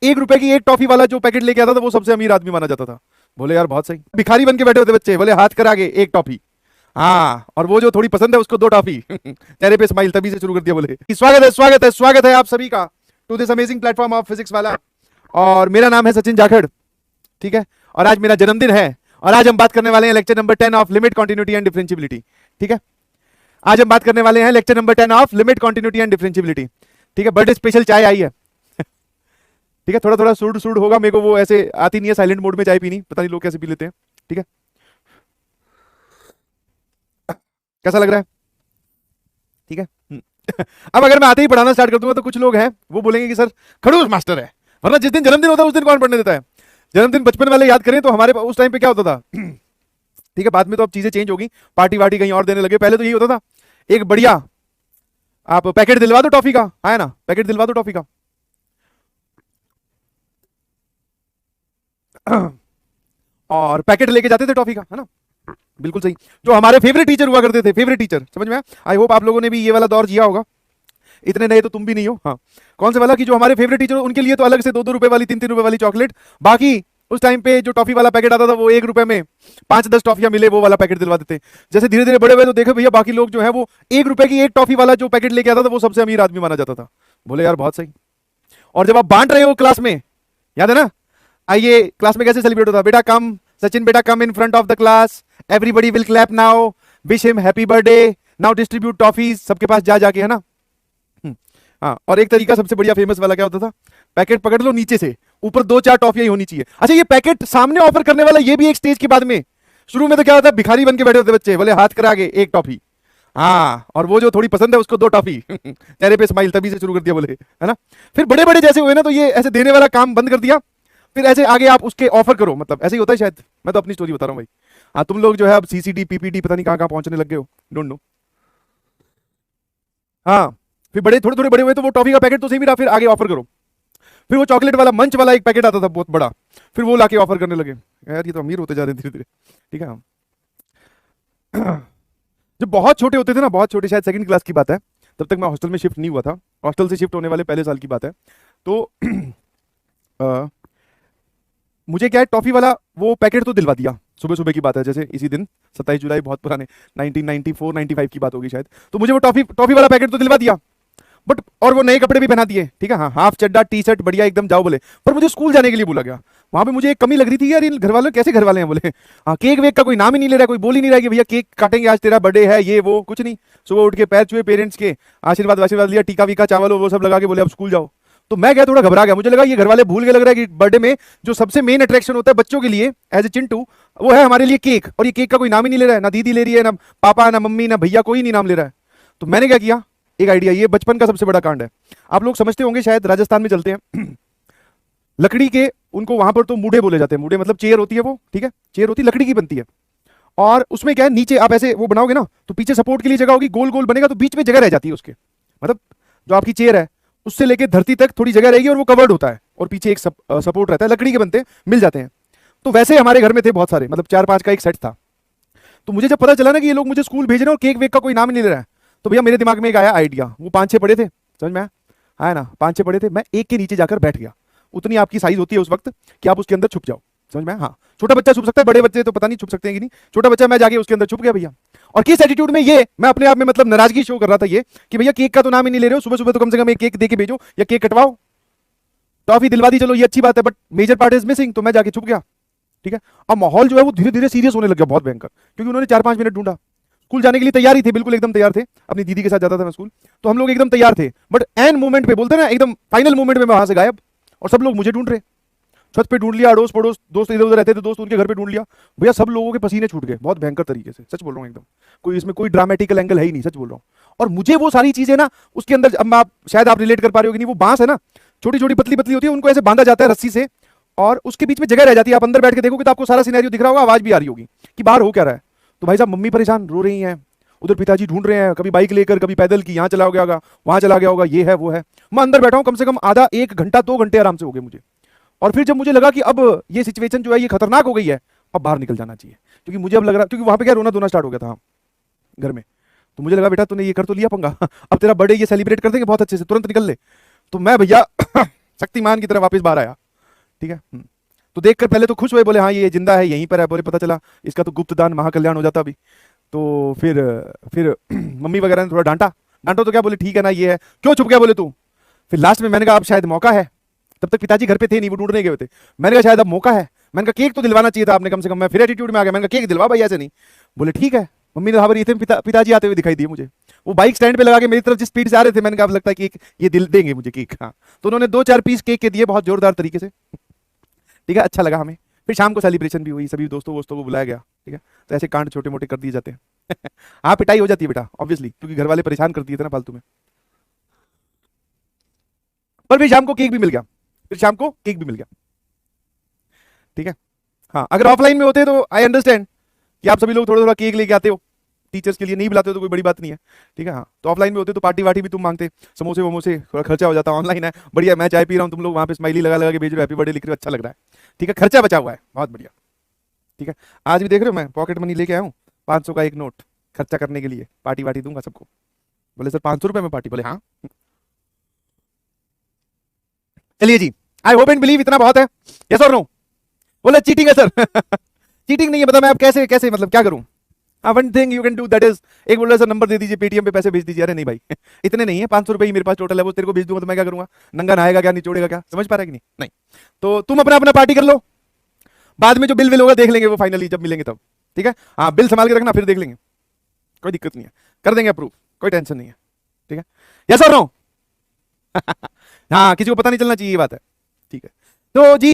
1 रुपए की एक टॉफी वाला जो पैकेट लेके आता था वो सबसे अमीर आदमी माना जाता था। बोले यार बहुत सही। भिखारी बन के बैठे होते बच्चे, बोले हाथ कर आगे एक टॉफी। हाँ, और वो जो थोड़ी पसंद है उसको 2 टॉफी। चेहरे पे स्माइल तभी से शुरू कर दिया। बोले स्वागत है स्वागत है स्वागत है आप सभी का to this amazing platform of physics वाला। और मेरा नाम है सचिन जाखड़, ठीक है। और आज मेरा जन्मदिन है और आज हम बात करने वाले हैं lecture number 10 of limit continuity and differentiability, ठीक है। आज हम बात करने वाले हैं lecture number 10 of limit continuity and differentiability, ठीक है। बर्थडे स्पेशल चाय आई है। ठीक है, थोड़ा थोड़ा सूड सूड होगा, मेरे को वो ऐसे आती नहीं है साइलेंट मोड में चाय पीनी, पता नहीं लोग कैसे पी लेते हैं, ठीक है। कैसा लग रहा है? ठीक है। अब अगर मैं आते ही पढ़ाना स्टार्ट कर दूंगा तो कुछ लोग हैं वो बोलेंगे कि सर खड़ूस मास्टर है, वरना जिस दिन जन्मदिन होता है उस दिन कौन पढ़ने देता है। जन्मदिन बचपन वाले याद करें तो हमारे उस टाइम पे क्या होता था। ठीक है, बाद में तो अब चीजें चेंज हो गई, पार्टी वार्टी कहीं और देने लगे। पहले तो यही होता था, एक बढ़िया आप पैकेट दिलवा दो टॉफी का, आया ना, पैकेट दिलवा दो टॉफी का। और पैकेट लेके जाते थे टॉफी का, है ना, बिल्कुल सही। जो हमारे फेवरेट टीचर हुआ करते थे, फेवरेट टीचर, समझ में आया? आई होप आप लोगों ने भी ये वाला दौर जिया होगा, इतने नए तो तुम भी नहीं हो। हाँ, कौन से वाला कि जो हमारे फेवरेट टीचर उनके लिए तो अलग से 2-2 रुपए वाली 3-3 रुपए वाली चॉकलेट, बाकी उस टाइम पे जो टॉफी वाला पैकेट आता था वो 1 रुपए में 5-10 टॉफियां मिले वो वाला पैकेट दिलवा देते। जैसे धीरे धीरे बड़े हुए तो देखो भैया बाकी लोग जो है वो 1 रुपए की एक टॉफी वाला जो पैकेट लेके आता था वो सबसे अमीर आदमी माना जाता था। बोले यार बहुत सही। और जब आप बांट रहे हो क्लास में, याद है ना, आइए क्लास में कैसे सेलिब्रेट होता, बेटा कम सचिन, बेटा come in front of the class, everybody will clap now, wish him happy birthday, now distribute toffees, सबके पास जा जाके, है ना। हाँ, और एक तरीका सबसे बढ़िया फेमस वाला क्या होता था, पैकेट पकड़ लो नीचे से, ऊपर 2-4 टॉफियां ही होनी चाहिए। अच्छा, ये पैकेट सामने ऑफर करने वाला ये भी एक स्टेज के बाद में, शुरू में तो क्या होता है, भिखारी बन के बैठे होते बच्चे, बोले हाथ कर आगे एक टॉफी। हाँ, और वो जो थोड़ी पसंद है उसको 2 टॉफी। चेहरे पे स्माइल तभी से शुरू कर दिया। बोले, है ना। फिर बड़े बड़े जैसे हुए ना तो ये ऐसे देने वाला काम बंद कर दिया, फिर ऐसे आगे आप उसके ऑफर करो, मतलब ऐसे ही होता है शायद। मैं तो अपनी स्टोरी बता रहा हूँ भाई। हाँ, तुम लोग जो है अब सीसीडी पीपीटी पता नहीं कहाँ कहाँ पहुंचने लग गए हो, डोंट नो। हाँ, फिर बड़े थोड़े थोड़े बड़े हुए तो वो टॉफी का पैकेट तो सही भी रहा, फिर आगे ऑफर करो। फिर वो चॉकलेट वाला मंच वाला एक पैकेट आता था बहुत बड़ा, फिर वो लाके ऑफर करने लगे। यार ये तो अमीर होते जा रहे हैं धीरे धीरे, ठीक है। जब बहुत छोटे होते थे ना, बहुत छोटे, शायद सेकंड क्लास की बात है, तब तक मैं हॉस्टल में शिफ्ट नहीं हुआ था, हॉस्टल से शिफ्ट होने वाले पहले साल की बात है। तो मुझे क्या है, टॉफी वाला वो पैकेट तो दिलवा दिया, सुबह सुबह की बात है, जैसे इसी दिन 27 जुलाई, बहुत पुराने 1994-95 की बात होगी शायद। तो मुझे वो टॉफी टॉफी वाला पैकेट तो दिलवा दिया, बट और वो नए कपड़े भी पहना दिए, ठीक है। हाँ, हाफ चड्डा टी शर्ट बढ़िया एकदम जाओ बोले, पर मुझे स्कूल जाने के लिए बोला गया। वहां पे मुझे एक कमी लग रही थी, यार इन घर वाले कैसे घर वाले हैं। बोले हाँ, केक वेक का कोई नाम ही नहीं ले रहा है, कोई बोल ही नहीं रहा है कि भैया केक काटेंगे आज तेरा बर्थडे है, ये वो कुछ नहीं। सुबह उठ के पैर छुए पेरेंट्स के, आशीर्वाद आशीर्वाद लिया, टीका वीका चावल वो सब लगा के बोले अब स्कूल जाओ। तो मैं गया, थोड़ा घबरा गया, मुझे लगा ये घर वाले भूल के, लग रहा है कि बर्थडे में जो सबसे मेन अट्रैक्शन होता है बच्चों के लिए एज ए चिंटू, वो है हमारे लिए केक, और ये केक का कोई नाम ही नहीं ले रहा है, ना दीदी ले रही है, ना पापा, ना मम्मी, ना भैया, कोई नहीं नाम ले रहा है। तो मैंने क्या किया, एक आइडिया, ये बचपन का सबसे बड़ा कांड है, आप लोग समझते होंगे शायद, राजस्थान में चलते हैं। लकड़ी के उनको वहां पर तो मूढ़े बोले जाते हैं, मूढ़े मतलब चेयर होती है वो, ठीक है, चेयर होती है लकड़ी की बनती है, और उसमें क्या है, नीचे आप ऐसे वो बनाओगे ना तो पीछे सपोर्ट के लिए जगह होगी, गोल गोल बनेगा तो बीच में जगह रह जाती है उसके, मतलब जो आपकी चेयर है उससे लेके धरती तक थोड़ी जगह रहेगी और वो कवर्ड होता है, और पीछे एक सपोर्ट रहता है, लकड़ी के बनते मिल जाते हैं। तो वैसे हमारे घर में थे बहुत सारे, मतलब 4-5 का एक सेट था। तो मुझे जब पता चला ना कि ये लोग मुझे स्कूल भेज रहे हैं और केक वेक का कोई नाम नहीं ले रहा है, तो भैया मेरे दिमाग में एक आया आइडिया, वो 5-6 पड़े थे, समझ में आया ना, 5-6 पड़े थे, मैं एक के नीचे जाकर बैठ गया। उतनी आपकी साइज होती है उस वक्त कि आप उसके अंदर छुप जाओ, समझ में। हाँ, छोटा बच्चा छुप सकता है, बड़े बच्चे तो पता नहीं छुप सकते हैं कि नहीं, छोटा बच्चा मैं जाके उसके अंदर छुप गया भैया। और किस एटीट्यूड में, ये मैं अपने आप में मतलब नाराजगी शो कर रहा था ये कि भैया केक का तो नाम ही नहीं ले रहे हो, सुबह सुबह तो कम से कम एक केक दे के भेजो या केक कटवाओ, टॉफी दिलवा दी, चलो ये अच्छी बात है, but major part is missing. तो मैं जाके छुप गया, ठीक है। अब माहौल जो है वो धीरे धीरे सीरियस होने लग गया, बहुत भयंकर, क्योंकि उन्होंने 4-5 मिनट ढूंढा। स्कूल जाने के लिए तैयार ही थे, बिल्कुल एकदम तैयार थे, अपनी दीदी के साथ जाता था मैं स्कूल, तो हम लोग एकदम तैयार थे, बट एन मोमेंट पे, बोलते ना एकदम फाइनल मोमेंट में मैं वहां से गायब, और सब लोग मुझे ढूंढ रहे। छत पे ढूंढ लिया, अड़ोस पड़ोस दोस्त इधर उधर रहते थे, दोस्त उनके घर पे ढूंढ लिया, भैया सब लोगों के पसीने छूट गए बहुत भयंकर तरीके से, सच बोल रहा हूँ एकदम, कोई इसमें कोई ड्रामेटिकल एंगल है ही नहीं, सच बोल रहा हूँ। और मुझे वो सारी चीजें ना उसके अंदर, अब आप शायद आप रिलेट कर पा रहे हो कि नहीं, वो बांस है ना, छोटी छोटी पतली पतली होती है, उनको ऐसे बांधा जाता है रस्सी से, और उसके बीच में जगह रह जाती है, आप अंदर बैठ के देखोगे तो आपको सारा सिनेरियो दिख रहा होगा, आवाज भी आ रही होगी कि बाहर हो क्या रहा है। तो भाई साहब मम्मी परेशान रो रही हैं, उधर पिताजी ढूंढ रहे हैं, कभी बाइक लेकर कभी पैदल की, यहाँ चला गया होगा वहां चला गया होगा, ये है वो है। मैं अंदर बैठा हूँ कम से कम आधा 1 घंटा 2 घंटे आराम से हो गए मुझे। और फिर जब मुझे लगा कि अब ये सिचुएशन जो है ये खतरनाक हो गई है, अब बाहर निकल जाना चाहिए, क्योंकि मुझे अब लग रहा, क्योंकि वहां पे क्या रोना धोना स्टार्ट हो गया था घर में, तो मुझे लगा बेटा तूने ये कर तो लिया पंगा, अब तेरा बर्थडे ये सेलिब्रेट कर देंगे बहुत अच्छे से, तुरंत निकल ले। तो मैं भैया शक्तिमान की तरह वापस बाहर आया। ठीक है। तो देखकर पहले तो खुश हुए, बोले हाँ ये जिंदा है, यहीं पर है। बोले पता चला इसका तो गुप्त दान महाकल्याण हो जाता अभी। तो फिर मम्मी वगैरह ने थोड़ा डांटा। डांटो तो क्या, बोले ठीक है ना ये है, क्यों छुप गया बोले तू। फिर लास्ट में मैंने कहा अब शायद मौका है। तब तक पिताजी घर पे थे नहीं, वो ढूंढने गए थे। मैंने कहा शायद अब मौका है। मैंने कहा केक तो दिलवाना चाहिए था आपने कम से कम। मैं फिर एटीट्यूड में आ गया, मैंने कहा केक दिलवा भाई, ऐसे नहीं। बोले ठीक है। मम्मी ने खबर ये थे, पिताजी आते हुए दिखाई दिए मुझे। वो बाइक स्टैंड पे लगा के मेरी तरफ जिस स्पीड से आ रहे थे, मैंने कहा अब लगता है कि ये दिल देंगे मुझे केक। हाँ, तो उन्होंने 2-4 पीस केक के दिए बहुत जोरदार तरीके से। ठीक है, अच्छा लगा हमें। फिर शाम को सेलिब्रेशन भी हुई, सभी दोस्तों वोस्तों को बुलाया गया। ठीक है, तो ऐसे कांड छोटे मोटे कर दिए जाते हैं। हाँ, पिटाई हो जाती है बेटा ऑब्वियसली, क्योंकि घर वाले परेशान कर दिए थे ना फालतू में। पर फिर शाम को केक भी मिल गया। फिर शाम को केक भी मिल गया। ठीक है। हाँ, अगर ऑफलाइन में होते तो आई अंडरस्टैंड कि आप सभी लोग थोड़ा थोड़ा केक लेके आते हो, टीचर्स के लिए नहीं बुलाते हो तो कोई बड़ी बात नहीं है। ठीक है। हाँ, तो ऑफलाइन में होते तो पार्टी वार्टी भी तुम मांगते, समोसे वमोसे, थोड़ा खर्चा हो जाता। ऑनलाइन है बढ़िया, मैं चाय पी रहा हूँ, तुम लोग वहाँ पे स्माइली लगा लगा के भेज रहे हो, हैप्पी बर्थडे लिख रहे हो, अच्छा लग रहा है। ठीक है, खर्चा बचा हुआ है, बहुत बढ़िया। ठीक है, आज भी देख रहे हो मैं पॉकेट मनी लेके आया हूँ, 500 का एक नोट खर्चा करने के लिए, पार्टी वार्टी दूंगा सबको। बोले सर 500 रुपये में पार्टी, बोले हाँ। चलिए जी, आई होप एंड बिलीव इतना बहुत है, यस और नो। बोले चीटिंग है सर। चीटिंग नहीं है, मतलब मैं अब कैसे कैसे मतलब क्या करूं। हाँ, one thing you can do that is, एक बोल रहा सर नंबर दे दीजिए, पेटीएम पे पैसे भेज दीजिए। अरे नहीं भाई, इतने नहीं है, 500 रुपये ही मेरे पास टोटल है, वो तेरे को भेज दूंगा तो मैं क्या करूंगा, नंगा नहाएगा क्या, निचोड़ेगा क्या, समझ पा रहा है कि नहीं। नहीं, तो तुम अपना अपना पार्टी कर लो, बाद में जो बिल विल होगा देख लेंगे वो फाइनली जब मिलेंगे तब। ठीक है। हाँ, बिल संभाल के रखना, फिर देख लेंगे, कोई दिक्कत नहीं है, कर देंगे अप्रूव, कोई टेंशन नहीं है। ठीक है, यस और नो। हाँ, किसी को पता नहीं चलना चाहिए, ये बात है। ठीक है, तो जी